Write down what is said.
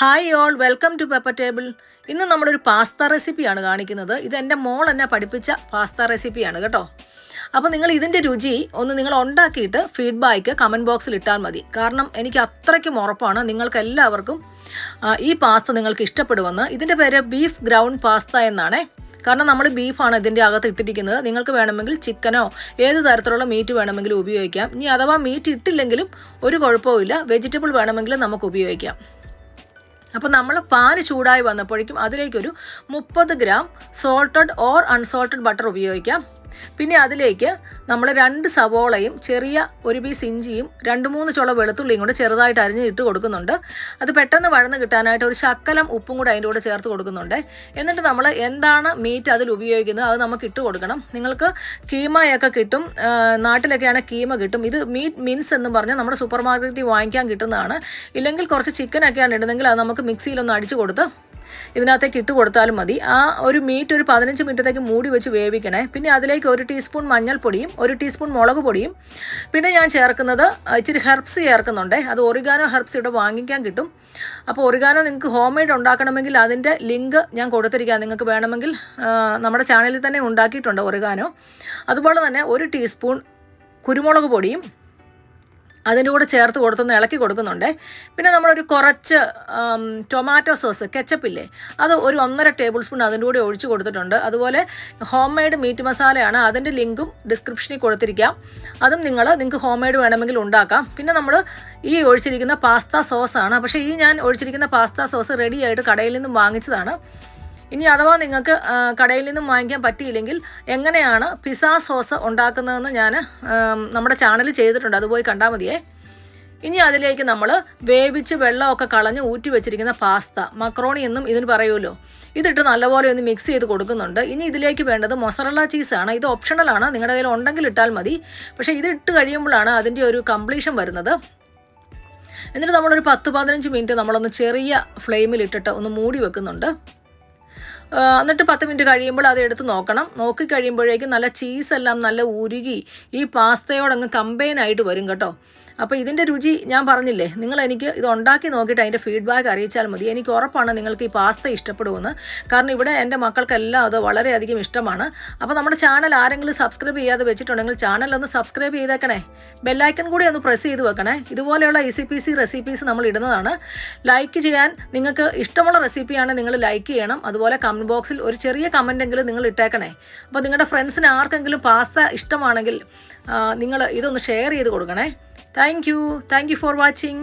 Hi all, welcome to pepper table. ഇന്ന് നമ്മളൊരു pasta റെസിപ്പിയാണ് കാണിക്കുന്നത്. ഇത് എൻ്റെ മോൾ എന്നെ പഠിപ്പിച്ച പാസ്ത റെസിപ്പിയാണ് കേട്ടോ. അപ്പോൾ നിങ്ങൾ ഇതിൻ്റെ രുചി നിങ്ങൾ ഉണ്ടാക്കിയിട്ട് ഫീഡ്ബാക്ക് കമൻറ്റ് ബോക്സിൽ ഇട്ടാൽ മതി. കാരണം എനിക്ക് അത്രയ്ക്കും ഉറപ്പാണ് നിങ്ങൾക്ക് എല്ലാവർക്കും ഈ പാസ്ത നിങ്ങൾക്ക് ഇഷ്ടപ്പെടുമെന്ന്. ഇതിൻ്റെ പേര് ബീഫ് ഗ്രൗണ്ട് പാസ്ത എന്നാണ്. കാരണം നമ്മൾ ബീഫാണ് ഇതിൻ്റെ അകത്ത് ഇട്ടിരിക്കുന്നത്. നിങ്ങൾക്ക് വേണമെങ്കിൽ ചിക്കനോ ഏത് തരത്തിലുള്ള മീറ്റ് വേണമെങ്കിലും ഉപയോഗിക്കാം. ഇനി അഥവാ മീറ്റ് ഇട്ടില്ലെങ്കിലും ഒരു കുഴപ്പവുമില്ല, വെജിറ്റബിൾ വേണമെങ്കിലും നമുക്ക് ഉപയോഗിക്കാം. അപ്പോൾ നമ്മൾ പാന് ചൂടായി വന്നപ്പോഴേക്കും അതിലേക്കൊരു 30 gram salted or unsalted butter ഉപയോഗിക്കാം. പിന്നെ അതിലേക്ക് നമ്മൾ 2 സവോളയും ചെറിയ ഒരു പീസ് ഇഞ്ചിയും 2-3 ചുള വെളുത്തുള്ളിയും കൂടെ ചെറുതായിട്ട് അരിഞ്ഞിട്ട് കൊടുക്കുന്നുണ്ട്. അത് പെട്ടെന്ന് വഴന്ന് കിട്ടാനായിട്ട് ഒരു ശക്കലം ഉപ്പും കൂടെ അതിൻ്റെ കൂടെ ചേർത്ത് കൊടുക്കുന്നുണ്ട്. എന്നിട്ട് നമ്മൾ എന്താണ് മീറ്റ് അതിൽ ഉപയോഗിക്കുന്നത് അത് നമുക്ക് ഇട്ട് കൊടുക്കണം. നിങ്ങൾക്ക് കീമയൊക്കെ കിട്ടും, നാട്ടിലൊക്കെയാണ് കീമ കിട്ടും. ഇത് മീറ്റ് മിൻസ് എന്ന് പറഞ്ഞാൽ നമ്മുടെ സൂപ്പർ മാർക്കറ്റിൽ വാങ്ങിക്കാൻ കിട്ടുന്നതാണ്. ഇല്ലെങ്കിൽ കുറച്ച് ചിക്കനൊക്കെയാണ് ഇടുന്നതെങ്കിൽ അത് നമുക്ക് മിക്സിയിലൊന്ന് അടിച്ചു കൊടുത്ത് ഇതിനകത്തേക്ക് ഇട്ട് കൊടുത്താലും മതി. ആ ഒരു മീറ്റ് ഒരു 15 മിനിറ്റത്തേക്ക് മൂടി വെച്ച് വേവിക്കണേ. പിന്നെ അതിലേക്ക് 1 ടീസ്പൂൺ മഞ്ഞൾപ്പൊടിയും 1 ടീസ്പൂൺ മുളക് പൊടിയും പിന്നെ ഞാൻ ചേർക്കുന്നത് ഇച്ചിരി ഹെർബ്സ് ചേർക്കുന്നുണ്ട്. അത് ഒറിഗാനോ ഹെർബ്സ് ഇവിടെ വാങ്ങിക്കാൻ കിട്ടും. അപ്പോൾ ഒറിഗാനോ നിങ്ങൾക്ക് ഹോം മെയ്ഡ് ഉണ്ടാക്കണമെങ്കിൽ അതിൻ്റെ ലിങ്ക് ഞാൻ കൊടുത്തിരിക്കാം. നിങ്ങൾക്ക് വേണമെങ്കിൽ നമ്മുടെ ചാനലിൽ തന്നെ ഉണ്ടാക്കിയിട്ടുണ്ട് ഒറിഗാനോ. അതുപോലെ തന്നെ 1 ടീസ്പൂൺ കുരുമുളക് പൊടിയും അതിൻ്റെ കൂടെ ചേർത്ത് കൊടുത്തൊന്ന് ഇളക്കി കൊടുക്കുന്നുണ്ട്. പിന്നെ നമ്മളൊരു കുറച്ച് ടൊമാറ്റോ സോസ് കെച്ചപ്പില്ലേ, അത് ഒരു 1.5 ടേബിൾ സ്പൂൺ അതിൻ്റെ കൂടെ ഒഴിച്ച് കൊടുത്തിട്ടുണ്ട്. അതുപോലെ ഹോം മെയ്ഡ് മീറ്റ് മസാലയാണ്, അതിൻ്റെ ലിങ്കും ഡിസ്ക്രിപ്ഷനിൽ കൊടുത്തിരിക്കാം. അതും നിങ്ങൾക്ക് ഹോം മെയ്ഡ് വേണമെങ്കിൽ ഉണ്ടാക്കാം. പിന്നെ നമ്മൾ ഈ ഒഴിച്ചിരിക്കുന്ന പാസ്ത സോസാണ്. പക്ഷേ ഈ ഞാൻ ഒഴിച്ചിരിക്കുന്ന പാസ്ത സോസ് റെഡിയായിട്ട് കടയിൽ നിന്നും വാങ്ങിച്ചതാണ്. ഇനി അഥവാ നിങ്ങൾക്ക് കടയിൽ നിന്നും വാങ്ങിക്കാൻ പറ്റിയില്ലെങ്കിൽ എങ്ങനെയാണ് പിസ്സ സോസ് ഉണ്ടാക്കുന്നതെന്ന് ഞാൻ നമ്മുടെ ചാനൽ ചെയ്തിട്ടുണ്ട്, അത് പോയി കണ്ടാൽ മതിയേ. ഇനി അതിലേക്ക് നമ്മൾ വേവിച്ച് വെള്ളമൊക്കെ കളഞ്ഞ് ഊറ്റി വെച്ചിരിക്കുന്ന പാസ്ത, മക്രോണി എന്നും ഇതിന് പറയുമല്ലോ, ഇതിട്ട് നല്ലപോലെ ഒന്ന് മിക്സ് ചെയ്ത് കൊടുക്കുന്നുണ്ട്. ഇനി ഇതിലേക്ക് വേണ്ടത് മൊസറല്ല ചീസാണ്. ഇത് ഓപ്ഷണലാണ്, നിങ്ങളുടെ കയ്യിൽ ഉണ്ടെങ്കിൽ ഇട്ടാൽ മതി. പക്ഷേ ഇത് ഇട്ട് കഴിയുമ്പോഴാണ് അതിൻ്റെ ഒരു കംപ്ലീഷൻ വരുന്നത്. എന്നിട്ട് നമ്മളൊരു 10-15 മിനിറ്റ് നമ്മളൊന്ന് ചെറിയ ഫ്ലെയിമിലിട്ടിട്ട് ഒന്ന് മൂടി വെക്കുന്നുണ്ട്. എന്നിട്ട് 10 മിനിറ്റ് കഴിയുമ്പോൾ അത് എടുത്ത് നോക്കണം. നോക്കി കഴിയുമ്പോഴേക്കും നല്ല ചീസെല്ലാം നല്ല ഉരുകി ഈ പാസ്തയോടങ്ങ് കമ്പൈനായിട്ട് വരും കേട്ടോ. അപ്പോൾ ഇതിൻ്റെ രുചി ഞാൻ പറഞ്ഞില്ലേ, എനിക്ക് ഇത് ഉണ്ടാക്കി നോക്കിയിട്ട് അതിൻ്റെ ഫീഡ്ബാക്ക് അറിയിച്ചാൽ മതി. എനിക്ക് ഉറപ്പാണ് നിങ്ങൾക്ക് ഈ പാസ്ത ഇഷ്ടപ്പെടുമെന്ന്. കാരണം ഇവിടെ എൻ്റെ മക്കൾക്കെല്ലാം അത് വളരെയധികം ഇഷ്ടമാണ്. അപ്പോൾ നമ്മുടെ ചാനൽ ആരെങ്കിലും സബ്സ്ക്രൈബ് ചെയ്യാതെ വെച്ചിട്ടുണ്ടെങ്കിൽ ചാനലൊന്ന് സബ്സ്ക്രൈബ് ചെയ്തേക്കണേ. ബെല്ലൈക്കൺ കൂടി ഒന്ന് പ്രസ് ചെയ്ത് വെക്കണേ. ഇതുപോലെയുള്ള ഈസി റെസിപ്പീസ് നമ്മൾ ഇടുന്നതാണ്. ലൈക്ക് ചെയ്യാൻ, നിങ്ങൾക്ക് ഇഷ്ടമുള്ള റെസിപ്പിയാണ് നിങ്ങൾ ലൈക്ക് ചെയ്യണം. അതുപോലെ കമൻറ്റ് ബോക്സിൽ ഒരു ചെറിയ കമൻറ്റെങ്കിലും നിങ്ങൾ ഇട്ടേക്കണേ. അപ്പോൾ നിങ്ങളുടെ ഫ്രണ്ട്സിന് ആർക്കെങ്കിലും പാസ്ത ഇഷ്ടമാണെങ്കിൽ നിങ്ങൾ ഇതൊന്ന് ഷെയർ ചെയ്ത് കൊടുക്കണേ. Thank you for watching.